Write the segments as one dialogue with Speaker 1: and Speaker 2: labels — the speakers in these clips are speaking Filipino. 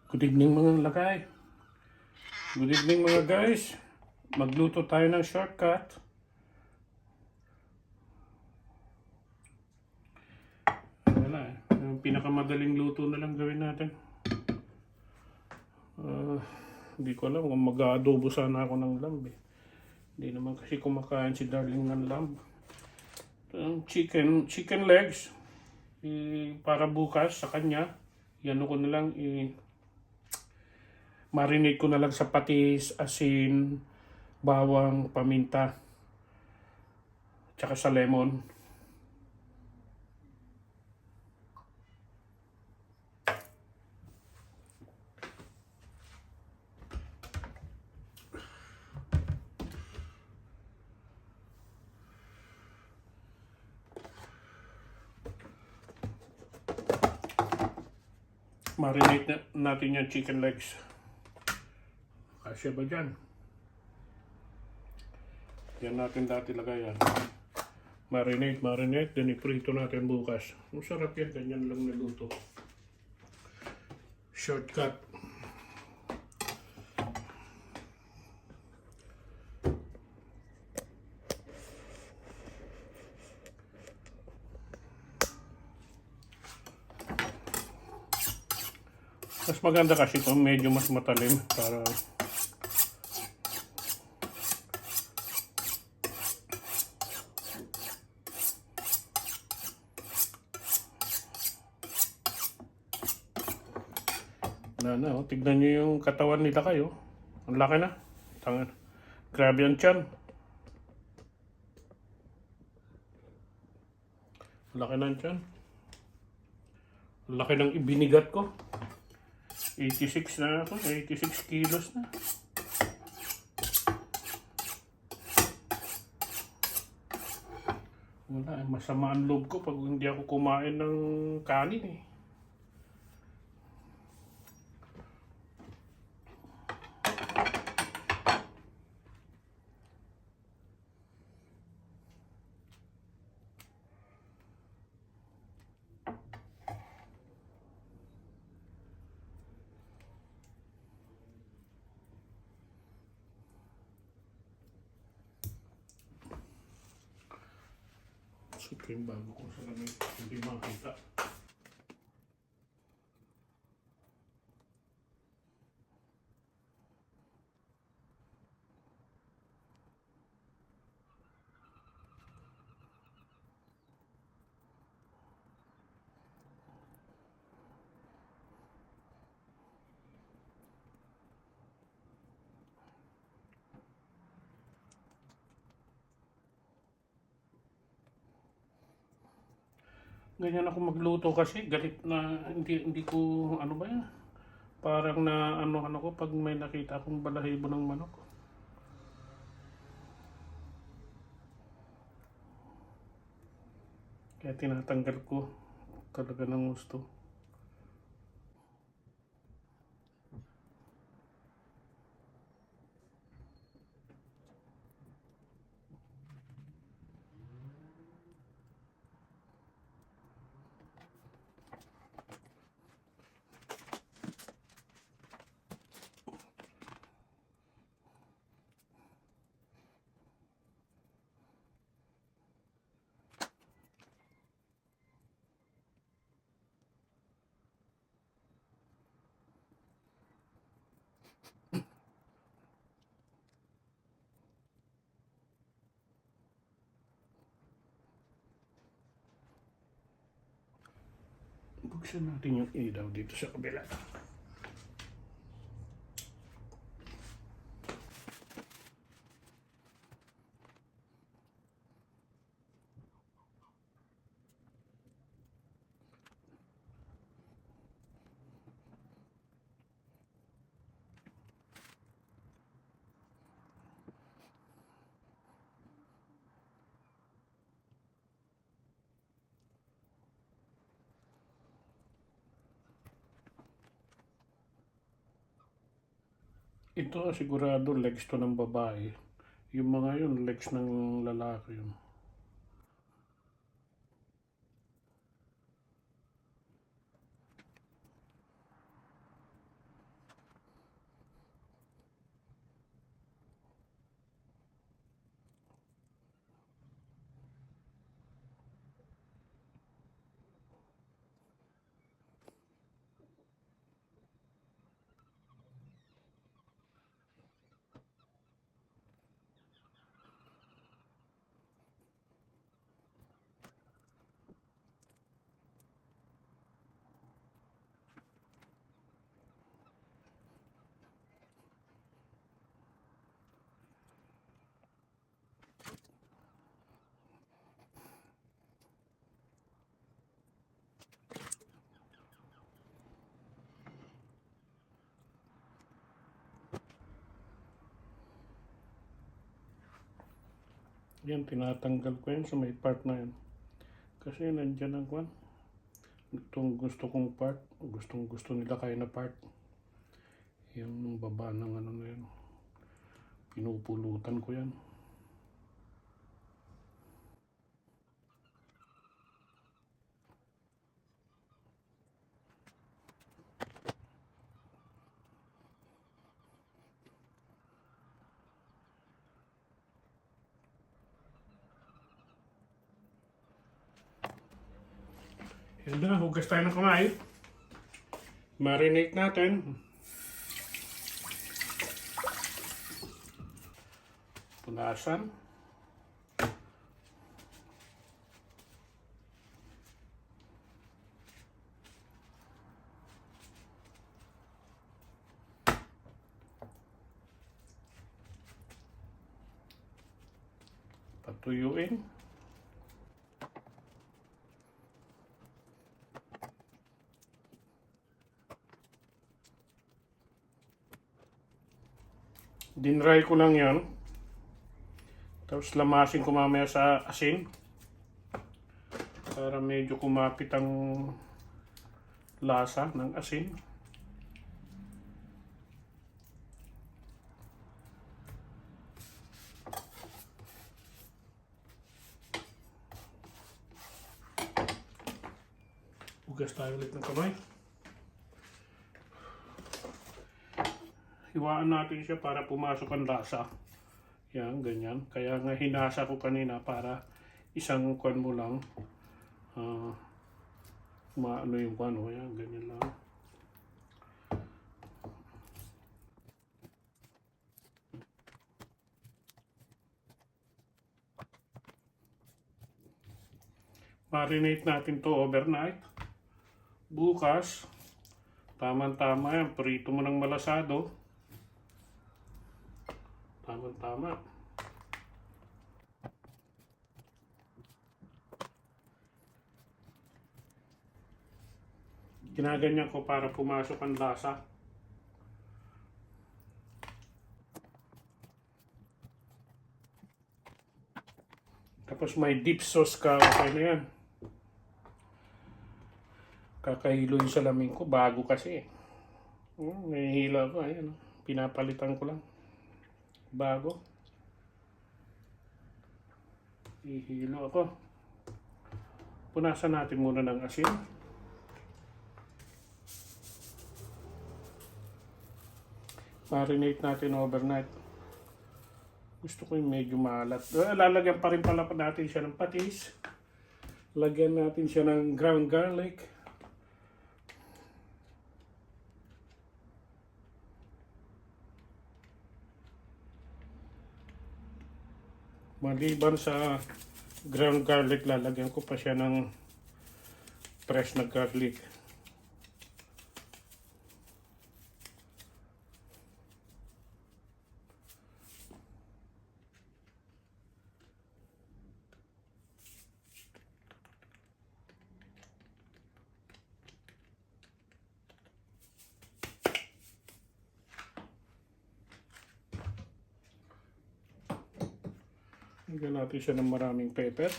Speaker 1: Good evening mga lakay. Good evening mga guys. Magluto tayo ng shortcut. Wala eh. Yung pinakamadaling luto na lang gawin natin. Hindi ko alam kung mag-aadobo sana ako ng lamb eh. Hindi naman kasi kumakain si Darling ng lamb. Chicken legs. Para bukas sa kanya. Yan ko na lang marinate ko na lang sa patis, asin, bawang, paminta, tsaka sa lemon. Marinate natin yung chicken legs. Kasya ba dyan? Yan natin dati lagay yan. Marinate, then iprito natin bukas. Ang sarap yan, ganyan lang naluto. Shortcut. Mas maganda kasi ito, medyo mas matalim para oh. Tignan nyo yung katawan nila kayo. Ang laki na. Tangan. Grabe ang tiyan. Laki na ang tiyan. Laki ng ibinigat ko. 86 na ako. 86 kilos na. Wala. Masama ang loob ko pag hindi ako kumain ng kanin eh. Ito yung bago ko sa lamig, hindi makita. Ganyan ako magluto kasi galit na hindi ko ano ba yan. Parang na ano ko pag may nakita akong balahibo ng manok. Kaya tinatanggal ko talaga ng gusto. Buksan natin yung ilaw dito sa kabila. Ito sigurado legs to ng babae. Yung mga yun, legs ng lalaki yun. Yan, tinatanggal ko yan sa may part na yan. Kasi nandyan ang kwan. Itong gusto kong part, gustong gusto nila kayo na part. Yung baba ng ano na yan. Pinupulutan ko yan. Yan na, hugas tayo ng kamay. Marinate natin. Punasan. Patuyuin. Dinry ko lang yan. Tapos lamasin ko mamaya sa asin. Para medyo kumapit ang lasa ng asin. Hugas tayo ulit ng kamay. Hiwaan natin siya para pumasok ang lasa. Yan, ganyan. Kaya nga hinasa ko kanina para isang kwan mo lang. Maano yung kwan mo. Yan, ganyan lang. Marinate natin to overnight. Bukas, tama-tama yan. Prito mo ng malasado. Tama-tama. Ginaganyan ko para pumasok ang lasa. Tapos may dip sauce ka. Okay na yan. Kakahilo yung salamin ko. Bago kasi. May hila ko. Ayan. Pinapalitan ko lang. Bago. Ihilo ako. Punasan natin muna ng asin. Marinate natin overnight. Gusto ko yung medyo maalat. Lalagyan pa rin pala natin siya ng patis. Lagyan natin siya ng ground garlic. Maliban sa ground garlic, lalagyan ko pa siya ng fresh na garlic. Lagyan natin siya ng maraming pepper.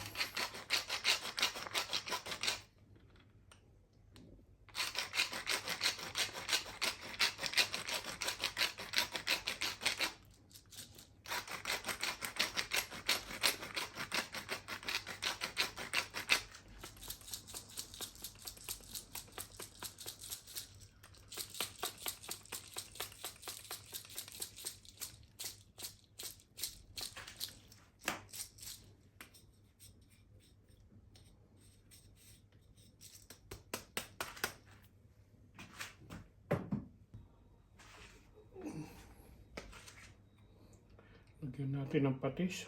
Speaker 1: Lagyan natin ng patis.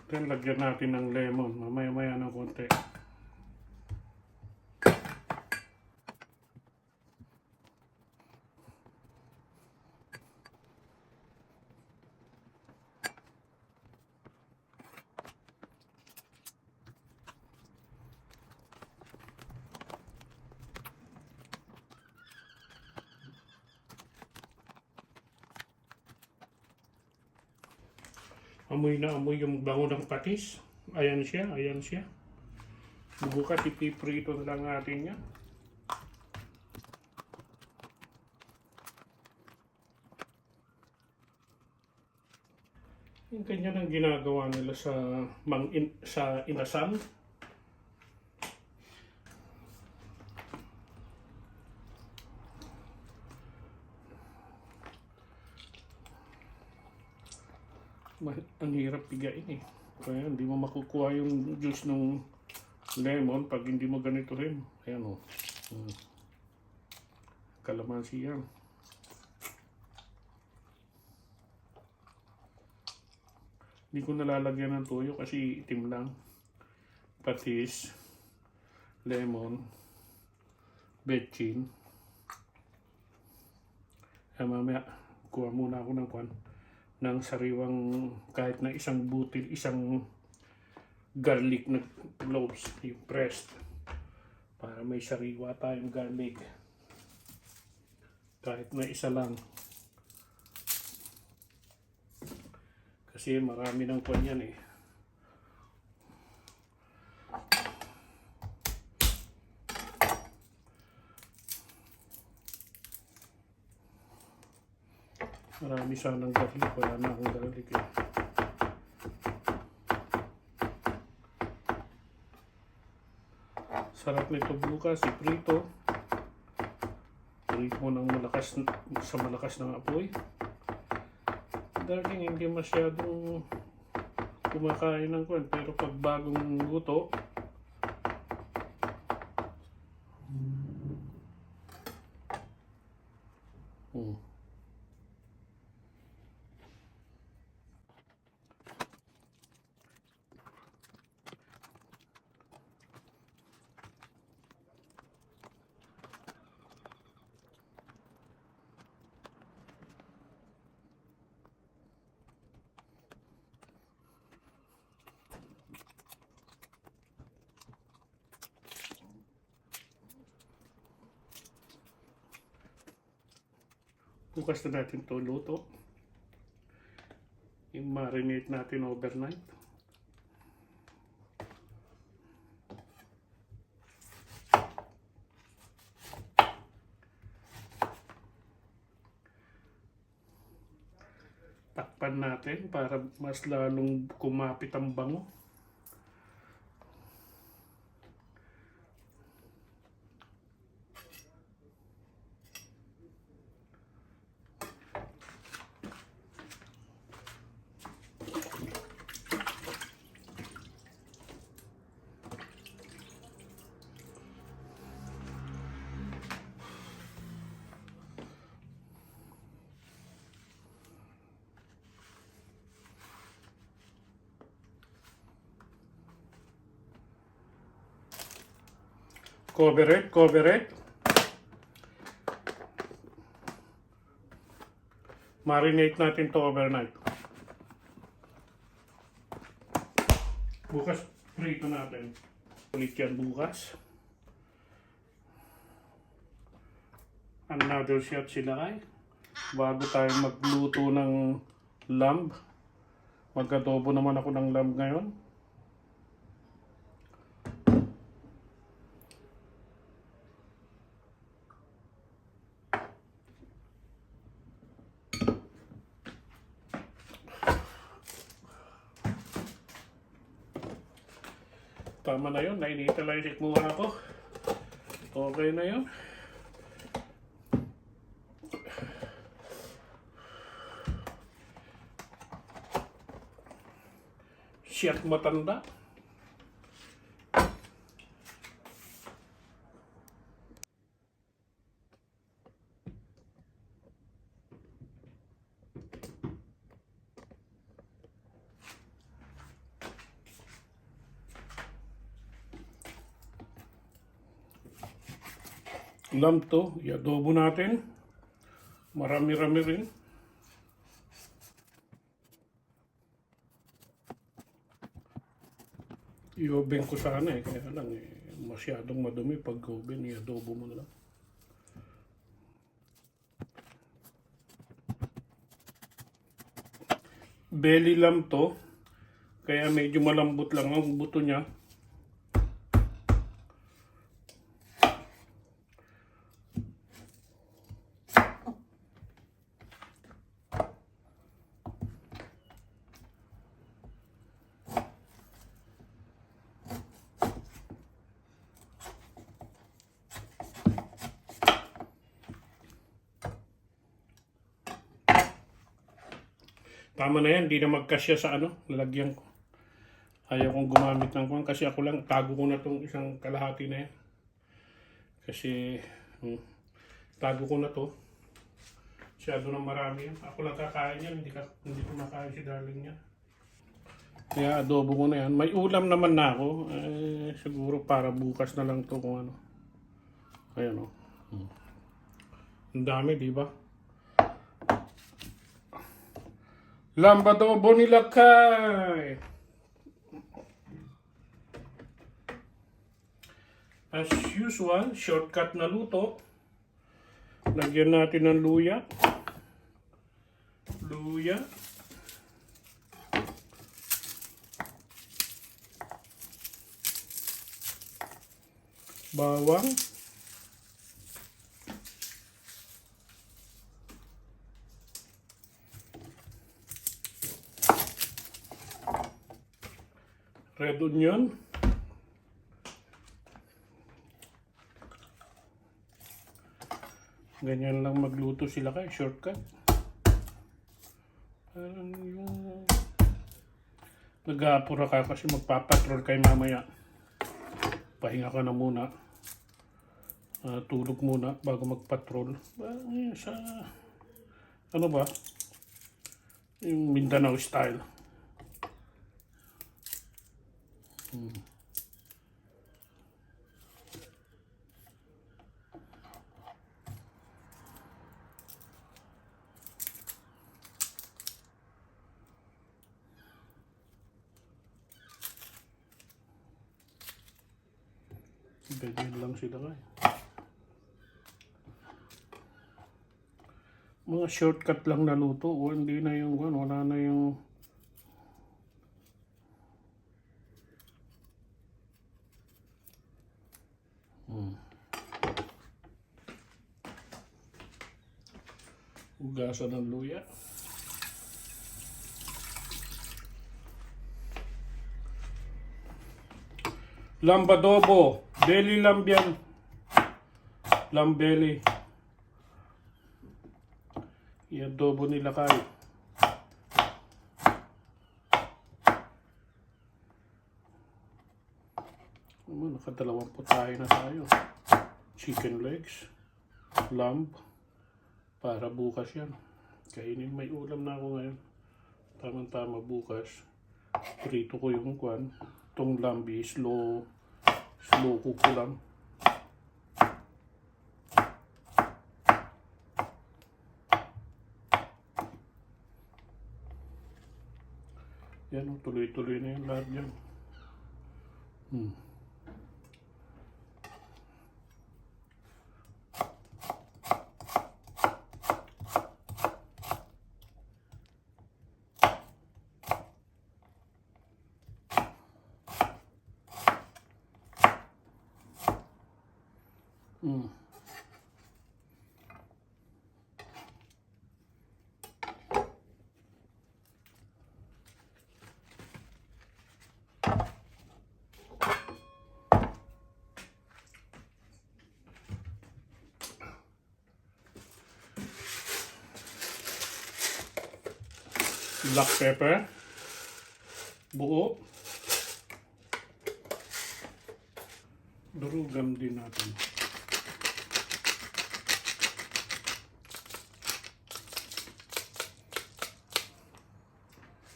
Speaker 1: Then lagyan natin ng lemon. Mamaya-maya ng konti. Amoy na amoy yung bango ng patis. Ayan siya, ayan siya. Bukas ipiprito na lang natin yan. Yung ganyan ang ginagawa nila sa sa inasal. Ang hirap pigain eh. Kaya hindi mo makukuha yung juice ng lemon pag hindi mo ganito rin. Ayan o. Kalamansi yan. Hindi ko nalalagyan ng toyo kasi itim lang. Patis, lemon, betchin. Mamaya, kuha muna ako ng sariwang kahit na isang butil, isang garlic na cloves, yung pressed. Para may sariwa tayong garlic. Kahit na isa lang. Kasi marami ng kwan yan eh. Marami sanang garlic, wala na akong garlic eh. Sarap nito bukas, iprito. Prito mo ng sa malakas ng apoy. Darling, hindi masyadong kumakain ng kwan, pero pag bagong luto, bukas na natin ito luto. I-marinate natin overnight. Takpan natin para mas lalong kumapit ang bango. Cover it, cover it. Marinate natin to overnight. Bukas, prito natin. Ulit yan bukas. Another shot sila ay. Bago tayo magluto ng lamb. Mag-adobo naman ako ng lamb ngayon. Tama na yun, nainitalize muna ako. Okay na yun. Siyat matanda. Lamb to, i-adobo natin. Marami-rami rin. I-oven ko sana eh, kaya lang eh, masyadong madumi pag oven, i-adobo mo na lang. belly lamb to. Kaya medyo malambot lang ang buto niya. Tama na yan, hindi na magkasya sa lalagyan ko. Ayaw kong gumamit ng kwan kasi ako lang, tago ko na tong isang kalahati na yan. Kasi, tago ko na to. Masyado na marami yan. Ako lang kakain yan, hindi ko makain si darling niya. Kaya adobo ko na yan. May ulam naman na ako. Siguro para bukas na lang to kung ano. Ayan o. Ang dami, di ba? Lamb adobo ni Lakay. As usual, shortcut na luto. Lagyan natin ng luya. Luya. Bawang. Red onion. Ganyan lang magluto sila kay shortcut. Parang yung nag-aapura ka kasi magpapatrol kay mamaya. Pahinga ka na muna. Tulog muna bago magpatrol. Sa ano ba? Yung Mindanao style. Ganyan lang sila kay. Mga shortcut lang na luto. O hindi na yung wala na yung ugasan ng luya. Lamb adobo. Belly lamb yan. Lamb belly. I-adobo nila kayo. Nakadalawang putahe na tayo. Chicken legs. Lamb. Para bukas yan. Kainin, may ulam na ako ngayon. Tamang-tama bukas. Prito ko yung kwan. Itong lambi, slow cook ko lang. Yan, tuloy-tuloy na yung lahat yan. Black pepper. Buo. Durugan din natin.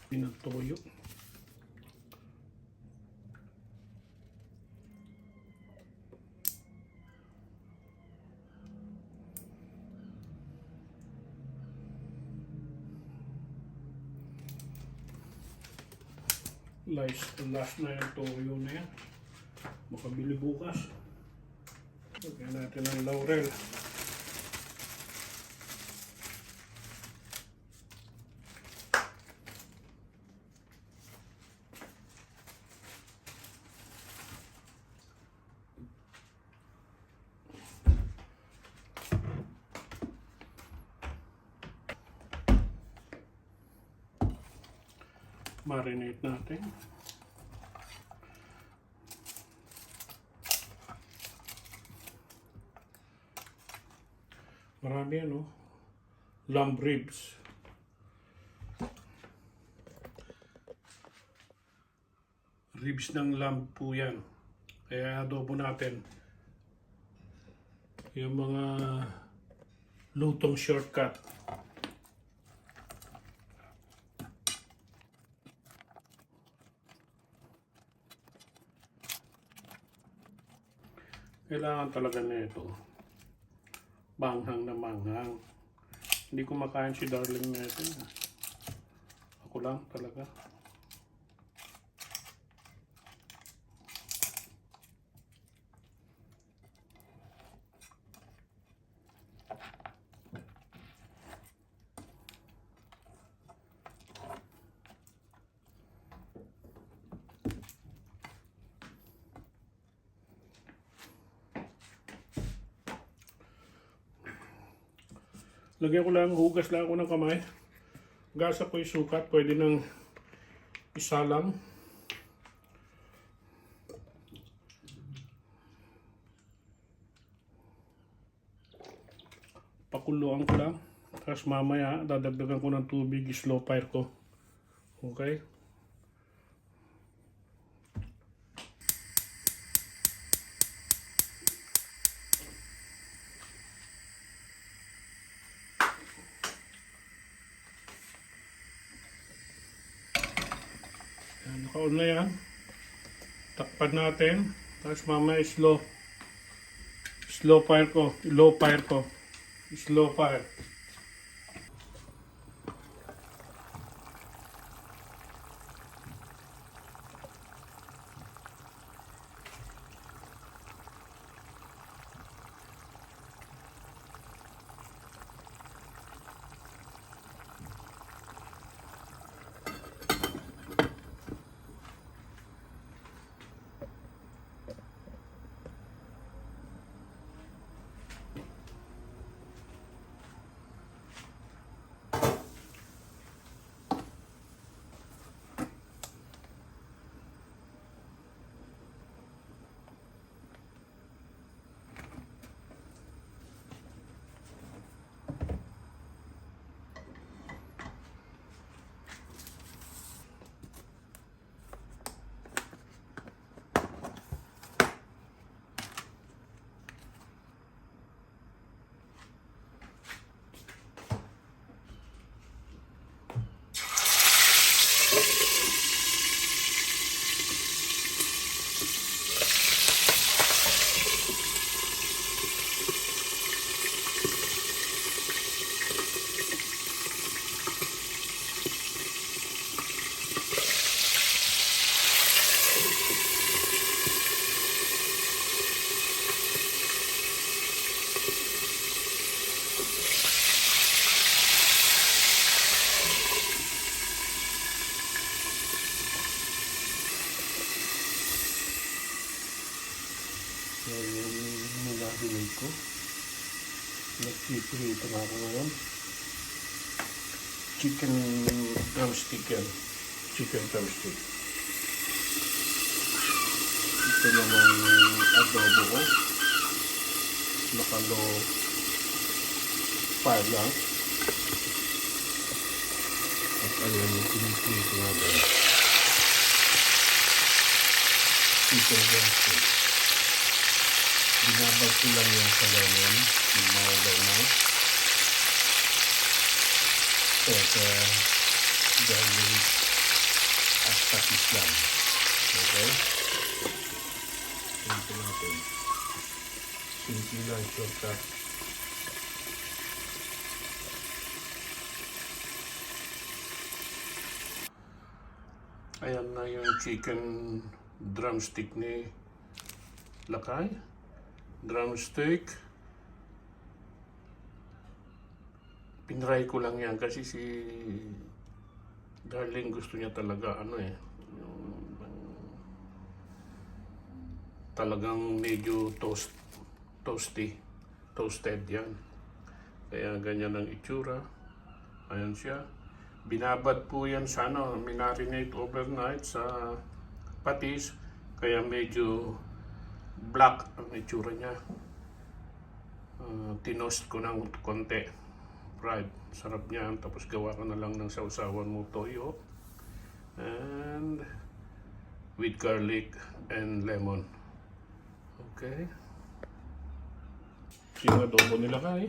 Speaker 1: Pinagtoyo. Last na yung toyo na yan. Makabili bukas. Lagyan natin ang laurel. Marinate natin. Marami ano, lamb ribs. Ribs ng lamb po yan. Kaya adobo natin. Yung mga lutong shortcut. Kailangan talaga na ito. Manghang na manghang. Hindi ko makain si Darling na ito. Ako lang talaga. Lagyan ko lang, hugas lang ako ng kamay. Gasa ko yung sukat, pwede nang isa lang. Pakuluan ko lang. Tapos mamaya, dadagdagan ko ng tubig, slow fire ko. Okay? Naka-on na yan. Takpan natin. Tapos mamaya slow fire ko. Low fire ko. Slow fire. Yung nilahilay ko. Nagpiprito na ako ngayon. Chicken drumstick yan. Chicken drumstick. Ito naman adobo ko. Naka-low fire lang. At ayan yung piniprito na ba. Chicken drumstick. Binabag ko lang yan sa lemon. Mawabay na. Pwede garlic at patis lang. Okay? Ito natin. Simple lang, shortcut. Ayan na yung chicken drumstick ni Lakay. Drumstick. Pinray ko lang yan kasi si Darling gusto niya talaga yung talagang medyo toasted yan. Kaya ganyan ang itsura. Ayan siya. Binabad po yan sa ano, minarinate overnight sa patis. Kaya medyo black ang itsura niya. Tinost ko ng konti. Fried. Sarap niyan. Tapos gawa ko na lang ng sausawan mo toyo. And with garlic and lemon. Okay. Yung adobo nila kay.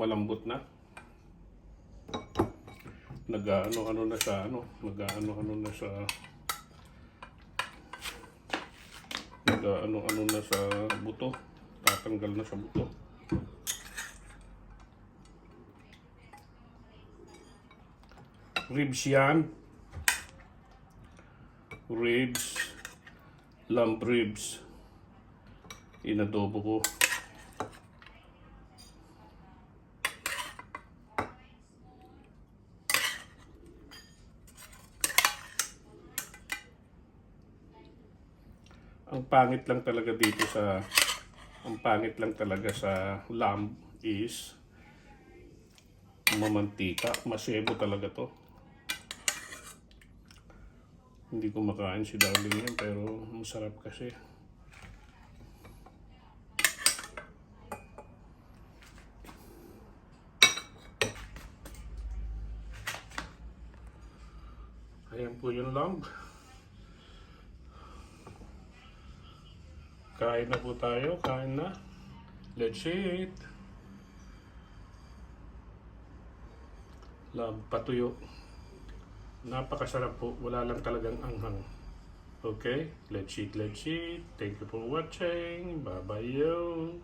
Speaker 1: Malambot na. Nag-ano-ano na sa ano, nag-ano-ano na sa nag-ano-ano na sa buto. Tatanggal na sa buto. Ribs yan. Ribs. Lamb ribs. Inadobo ko. Ang pangit lang talaga dito sa lamb is mamantika, masebo talaga to. Hindi ko makain si Darling yan pero masarap kasi. Ayan po yung lamb. Kain na po tayo, kain na. Let's eat. Lamb patuyo. Napakasarap po, wala lang talagang anghang. Okay, let's eat, let's eat. Thank you for watching. Bye-bye yo.